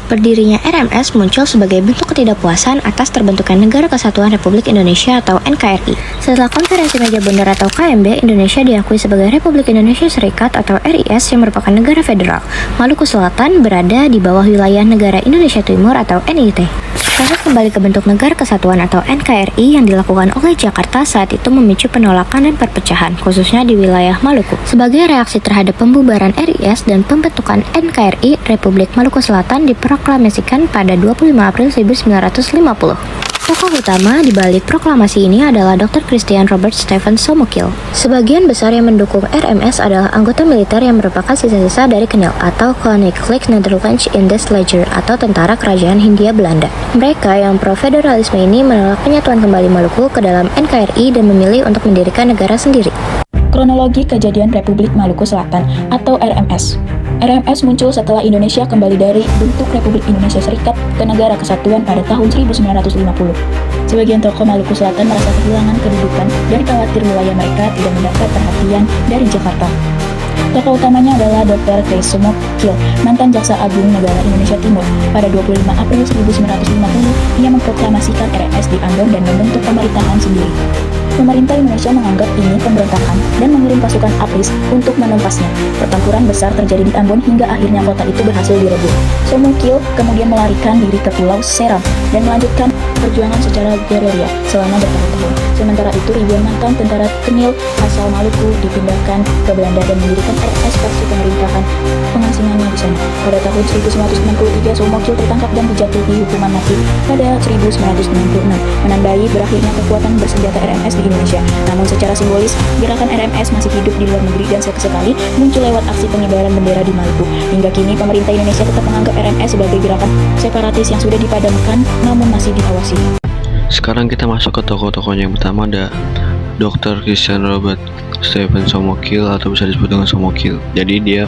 Berdirinya RMS muncul sebagai bentuk ketidakpuasan atas terbentuknya Negara Kesatuan Republik Indonesia atau NKRI. Setelah Konferensi Meja Bundar atau KMB, Indonesia diakui sebagai Republik Indonesia Serikat atau RIS yang merupakan negara federal. Maluku Selatan berada di bawah wilayah Negara Indonesia Timur atau NIT. Proses kembali ke bentuk Negara Kesatuan atau NKRI yang dilakukan oleh Jakarta saat itu memicu penolakan dan perpecahan, khususnya di wilayah Maluku. Sebagai reaksi terhadap pembubaran RIS dan pembentukan NKRI, Republik Maluku Selatan diproklamasikan pada 25 April 1950. Tokoh utama di balik proklamasi ini adalah Dr. Christian Robert Stephen Somokil. Sebagian besar yang mendukung RMS adalah anggota militer yang merupakan sisa-sisa dari KNIL atau Koninklijk Nederlandse Indisch Leger atau Tentara Kerajaan Hindia Belanda. Mereka yang pro-federalisme ini menolak penyatuan kembali Maluku ke dalam NKRI dan memilih untuk mendirikan negara sendiri. Kronologi kejadian Republik Maluku Selatan atau RMS. RMS muncul setelah Indonesia kembali dari bentuk Republik Indonesia Serikat ke Negara Kesatuan pada tahun 1950. Sebagian tokoh Maluku Selatan merasa kehilangan kedudukan dan khawatir wilayah mereka tidak mendapat perhatian dari Jakarta. Tokoh utamanya adalah Dr. Chris Somokil, mantan Jaksa Agung Negara Indonesia Timur. Pada 25 April 1950, ia memproklamasikan RMS di Ambon dan membentuk pemerintahan sendiri. Pemerintah Indonesia menganggap ini pemberontakan dan mengirim pasukan APRIS untuk menempasnya. Pertempuran besar terjadi di Ambon hingga akhirnya kota itu berhasil direbut. Somokil kemudian melarikan diri ke Pulau Seram dan melanjutkan perjuangan secara gerilya selama bertahun-tahun. Sementara itu, ribuan mantan tentara KNIL asal Maluku dipindahkan ke Belanda dan mendirikan RMS versi pemerintahan pengasingannya di sana. Pada tahun 1963, Somokil tertangkap dan dijatuhi hukuman mati pada 1996, menandai berakhirnya kekuatan bersenjata RMS di Indonesia. Namun secara simbolis, gerakan RMS masih hidup di luar negeri dan sekali muncul lewat aksi pengibaran bendera di Maluku. Hingga kini, pemerintah Indonesia tetap menganggap RMS sebagai gerakan separatis yang sudah dipadamkan namun masih diawasi. Sekarang kita masuk ke tokoh-tokohnya. Yang pertama ada Dr. Christian Robert Stephen Somokil atau bisa disebut dengan Somokil. Jadi dia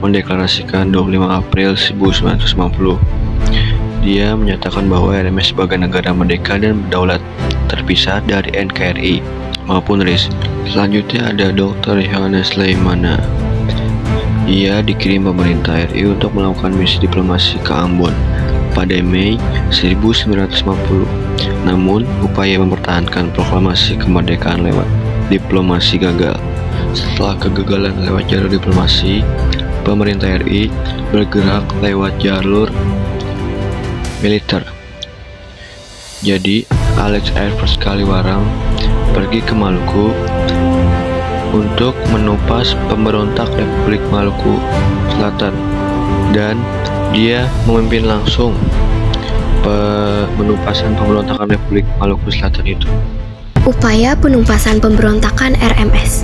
mendeklarasikan 25 April 1950. Dia menyatakan bahwa RMS sebagai negara merdeka dan berdaulat terpisah dari NKRI maupun RIS. Selanjutnya ada Dr. Johannes Leimana. Ia dikirim pemerintah RI untuk melakukan misi diplomasi ke Ambon pada Mei 1950. Namun, upaya mempertahankan proklamasi kemerdekaan lewat diplomasi gagal. Setelah kegagalan lewat jalur diplomasi, pemerintah RI bergerak lewat jalur militer. Jadi, Alex Air Force Kaliwarang pergi ke Maluku untuk menumpas pemberontak Republik Maluku Selatan, dan dia memimpin langsung penumpasan pemberontakan Republik Maluku Selatan itu. Upaya penumpasan pemberontakan RMS.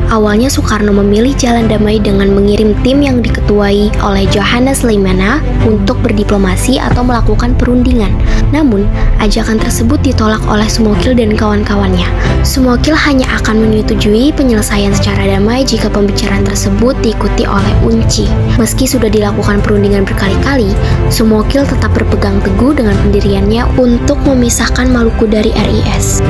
Awalnya Soekarno memilih jalan damai dengan mengirim tim yang diketuai oleh Johannes Leimana untuk berdiplomasi atau melakukan perundingan. Namun, ajakan tersebut ditolak oleh Somokil dan kawan-kawannya. Somokil hanya akan menyetujui penyelesaian secara damai jika pembicaraan tersebut diikuti oleh UNCI. Meski sudah dilakukan perundingan berkali-kali, Somokil tetap berpegang teguh dengan pendiriannya untuk memisahkan Maluku dari RIS.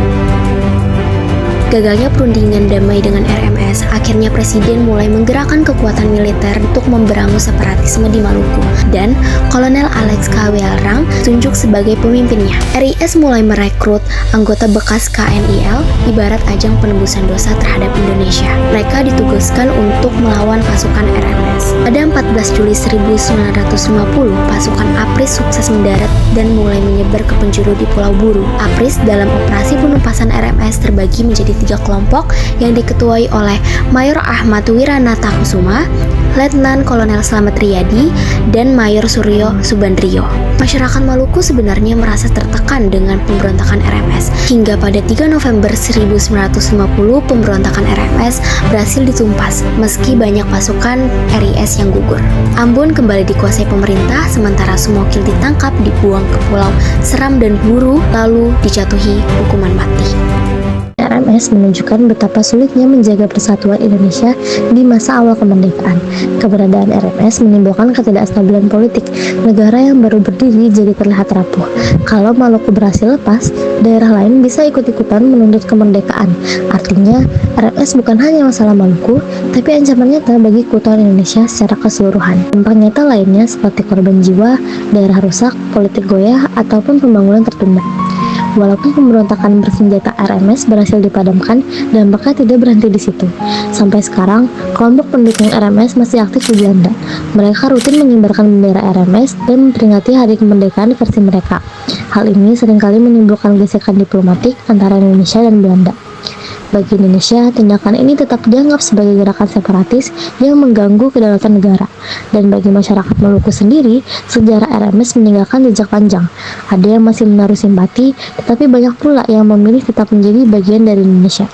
Gagalnya perundingan damai dengan RMS, akhirnya Presiden mulai menggerakkan kekuatan militer untuk memberangus separatisme di Maluku, dan Kolonel Alex Kaliwarang tunjuk sebagai pemimpinnya. RIS mulai merekrut anggota bekas KNIL ibarat ajang penembusan dosa terhadap Indonesia. Mereka ditugaskan untuk melawan pasukan RMS. Pada 14 Juli 1950, pasukan APRIS sukses mendarat dan mulai menyebar ke penjuru di Pulau Buru. APRIS dalam operasi penumpasan RMS terbagi menjadi 3 kelompok yang diketuai oleh Mayor Ahmad Wiranata Kusuma, Letnan Kolonel Slamet Riyadi, dan Mayor Suryo Subandrio. Masyarakat Maluku sebenarnya merasa tertekan dengan pemberontakan RMS. Hingga pada 3 November 1950, pemberontakan RMS berhasil ditumpas, meski banyak pasukan RIS yang gugur. Ambon kembali dikuasai pemerintah, sementara Somokil ditangkap, dibuang ke Pulau Seram dan Buru, lalu dijatuhi hukuman mati. RMS menunjukkan betapa sulitnya menjaga persatuan Indonesia di masa awal kemerdekaan. Keberadaan RMS menimbulkan ketidakstabilan politik. Negara yang baru berdiri jadi terlihat rapuh. Kalau Maluku berhasil lepas, daerah lain bisa ikut-ikutan menuntut kemerdekaan. Artinya, RMS bukan hanya masalah Maluku, tapi ancaman nyata bagi keutuhan Indonesia secara keseluruhan. Dampak nyata lainnya seperti korban jiwa, daerah rusak, politik goyah, ataupun pembangunan tertunda. Walaupun pemberontakan bersenjata RMS berhasil dipadamkan, dampaknya tidak berhenti di situ. Sampai sekarang, kelompok pendukung RMS masih aktif di Belanda. Mereka rutin mengibarkan bendera RMS dan memperingati hari kemerdekaan versi mereka. Hal ini seringkali menimbulkan gesekan diplomatik antara Indonesia dan Belanda. Bagi Indonesia, tindakan ini tetap dianggap sebagai gerakan separatis yang mengganggu kedaulatan negara. Dan bagi masyarakat Maluku sendiri, sejarah RMS meninggalkan jejak panjang. Ada yang masih menaruh simpati, tetapi banyak pula yang memilih tetap menjadi bagian dari Indonesia.